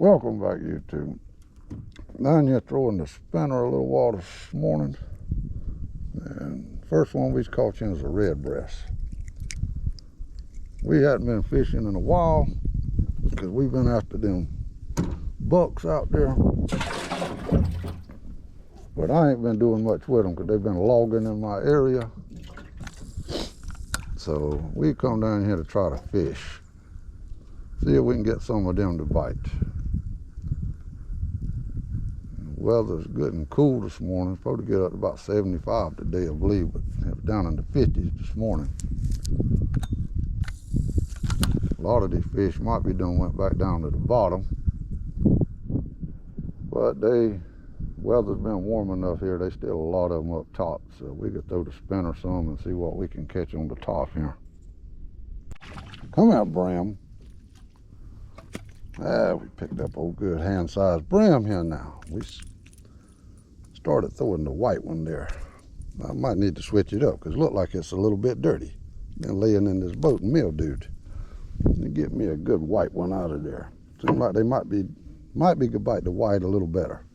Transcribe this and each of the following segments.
Welcome back, YouTube. Down here throwing the spinner a little while this morning. And first one we caught in is a red breast. We hadn't been fishing in a while because we've been after them bucks out there. But I ain't been doing much with them because they've been logging in my area. So we come down here to try to fish. See if we can get some of them to bite. Weather's good and cool this morning. It's supposed to get up to about 75 today, I believe, but it was down in the 50s this morning. A lot of these fish might be done went back down to the bottom, but weather's been warm enough here. There's still a lot of them up top, so we could throw the spinner some and see what we can catch on the top here. Come out, brim. We picked up a good hand-sized brim here now. We started throwing the white one there. I might need to switch it up because it looked like it's a little bit dirty. Been laying in this boat and mildewed. Get me a good white one out of there. Seems like they might be could bite the white a little better.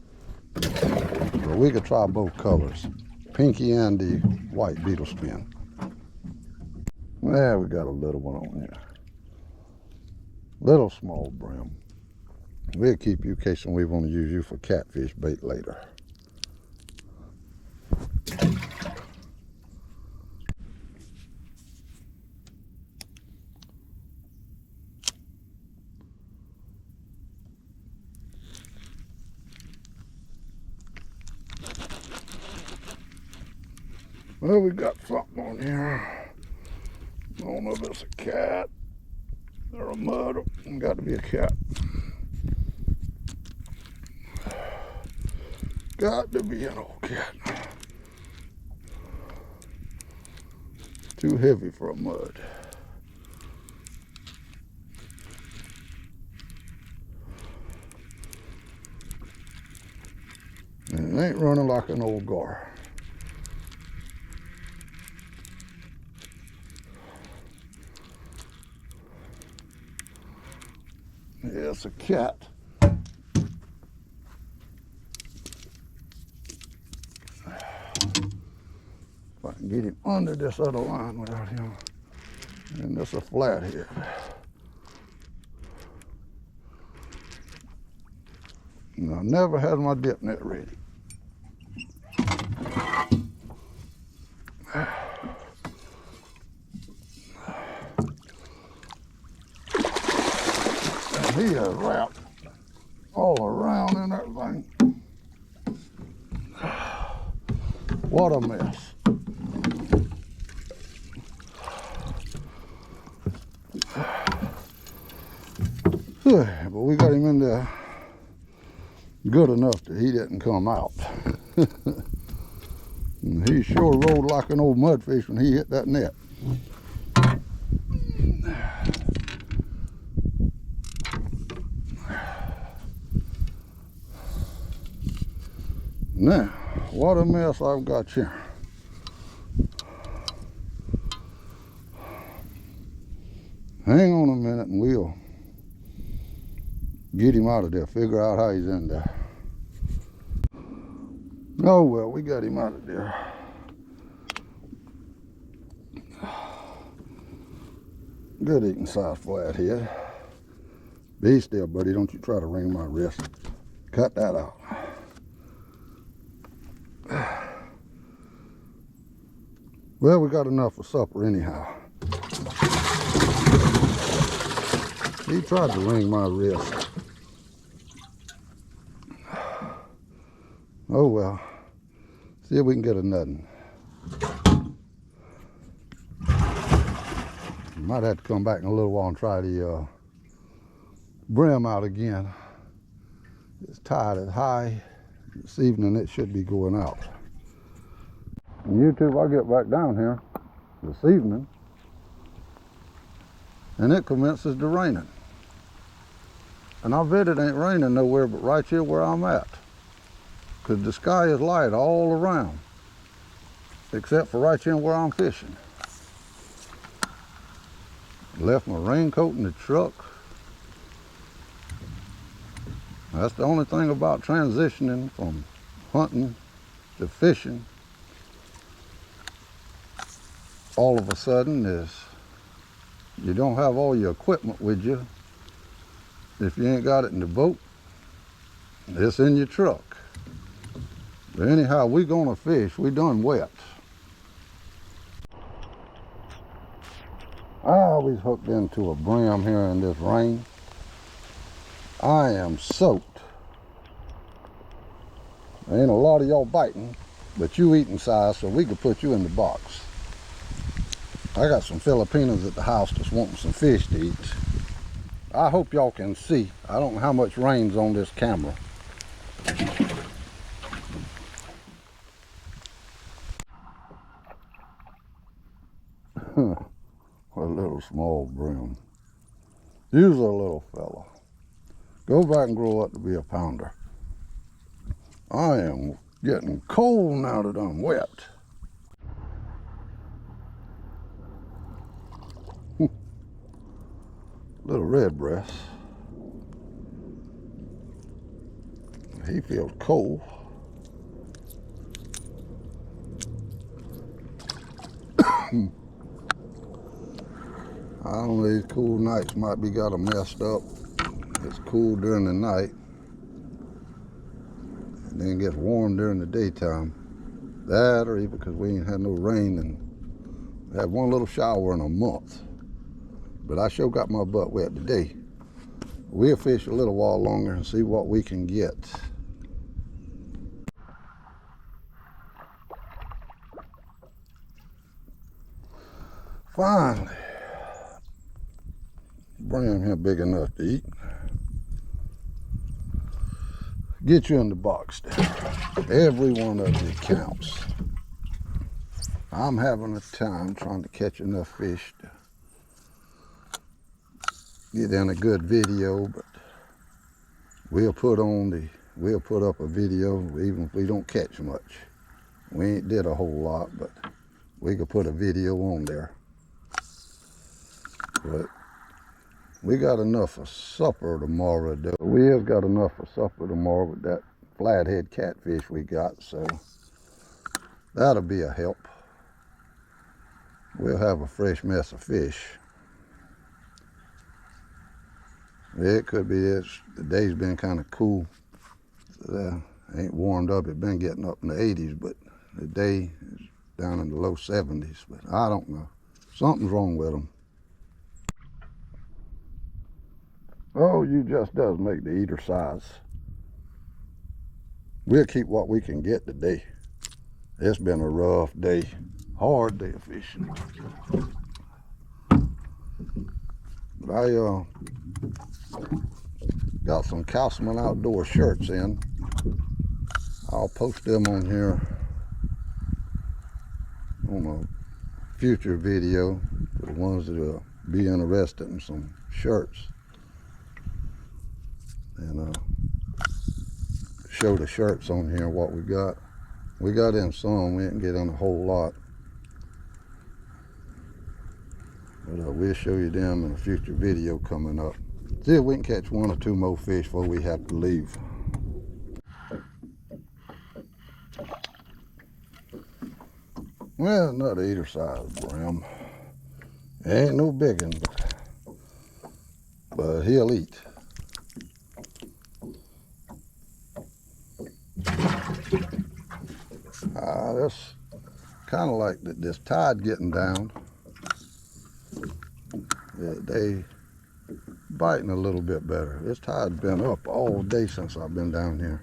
So we could try both colors, pinky and the white beetle spin. Well, we got a little one on here. Little small brim. We'll keep you in case we want to use you for catfish bait later. Well, we got something on here. I don't know if it's a cat or a mud. It's got to be a cat. Got to be an old cat. Too heavy for a mud. And it ain't running like an old gar. Yeah, it's a cat. If I can get him under this other line without him. And that's a flathead. And I never had my dip net ready. And he is wrapped all around in that thing. What a mess. But we got him in there good enough that he didn't come out. And he sure rolled like an old mudfish when he hit that net. Now, what a mess I've got here. Hang on a minute and we'll get him out of there, figure out how he's in there. Oh well, we got him out of there. Good eating size flathead. Be still, buddy, don't you try to wring my wrist. Cut that out. Well, we got enough for supper anyhow. He tried to wring my wrist. Oh well, see if we can get a nutting. Might have to come back in a little while and try the brim out again. It's tide is high. This evening it should be going out. And YouTube, I get back down here this evening and it commences to raining. And I bet it ain't raining nowhere but right here where I'm at. Because the sky is light all around, except for right here where I'm fishing. Left my raincoat in the truck. That's the only thing about transitioning from hunting to fishing. All of a sudden is you don't have all your equipment with you. If you ain't got it in the boat, it's in your truck. But anyhow, we gonna fish. We done wet. I always hooked into a brim here in this rain. I am soaked. There ain't a lot of y'all biting, but you eating size, so we could put you in the box. I got some Filipinos at the house just wanting some fish to eat. I hope y'all can see. I don't know how much rain's on this camera. A little small brim. You's a little fella. Go back and grow up to be a pounder. I am getting cold now that I'm wet. Little red breast. He feels cold. I don't know, these cool nights might be got them messed up. It's cool during the night, and then it gets warm during the daytime. That or even because we ain't had no rain and had one little shower in a month. But I sure got my butt wet today. We'll fish a little while longer and see what we can get. Finally, brim here big enough to eat. Get you in the box there. Every one of you counts. I'm having a time trying to catch enough fish to get in a good video, but we'll put up a video even if we don't catch much. We ain't did a whole lot, but we could put a video on there. But we got enough for supper tomorrow, though. We have got enough for supper tomorrow with that flathead catfish we got, so that'll be a help. We'll have a fresh mess of fish. It could be this. The day's been kind of cool. So ain't warmed up. It's been getting up in the 80s, but the day is down in the low 70s. But I don't know. Something's wrong with them. Oh, you just does make the eater size. We'll keep what we can get today. It's been a rough day. Hard day of fishing. But I got some Councilman Outdoor shirts in. I'll post them on here on a future video for the ones that will be interested in some shirts. And show the shirts on here what we got. We got in some, we didn't get in a whole lot. But we'll show you them in a future video coming up. See if we can catch one or two more fish before we have to leave. Well, another eater size brim. Ain't no big one, but he'll eat. That's kind of like this tide getting down. They biting a little bit better. This tide's been up all day since I've been down here.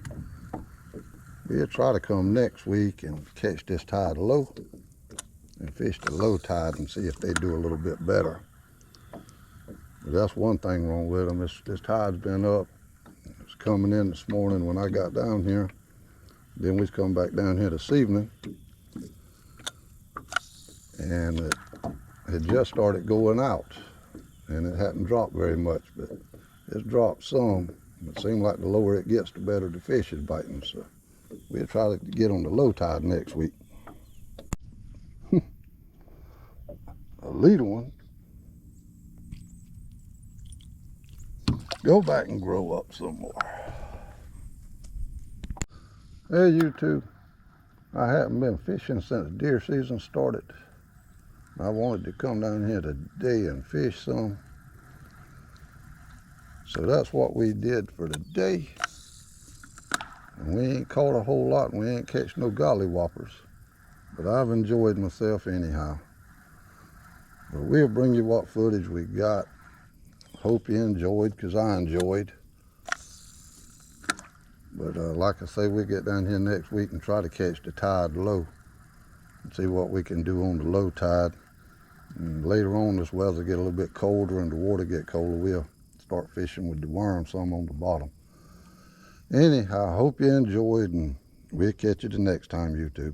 We'll try to come next week and catch this tide low and fish the low tide and see if they do a little bit better. But that's one thing wrong with them. This tide's been up. It was coming in this morning when I got down here. Then we come back down here this evening, and it just started going out, and it hadn't dropped very much, but it's dropped some. It seems like the lower it gets, the better the fish is biting. So we'll try to get on the low tide next week. A little one. Go back and grow up some more. Hey, YouTube. I haven't been fishing since deer season started. I wanted to come down here today and fish some. So that's what we did for today. And we ain't caught a whole lot and we ain't catch no gollywhoppers. But I've enjoyed myself anyhow. But we'll bring you what footage we got. Hope you enjoyed, because I enjoyed. But like I say, we'll get down here next week and try to catch the tide low. And see what we can do on the low tide. And later on, as weather get a little bit colder and the water get colder, we'll start fishing with the worm some on the bottom. Anyhow, I hope you enjoyed, and we'll catch you the next time, YouTube.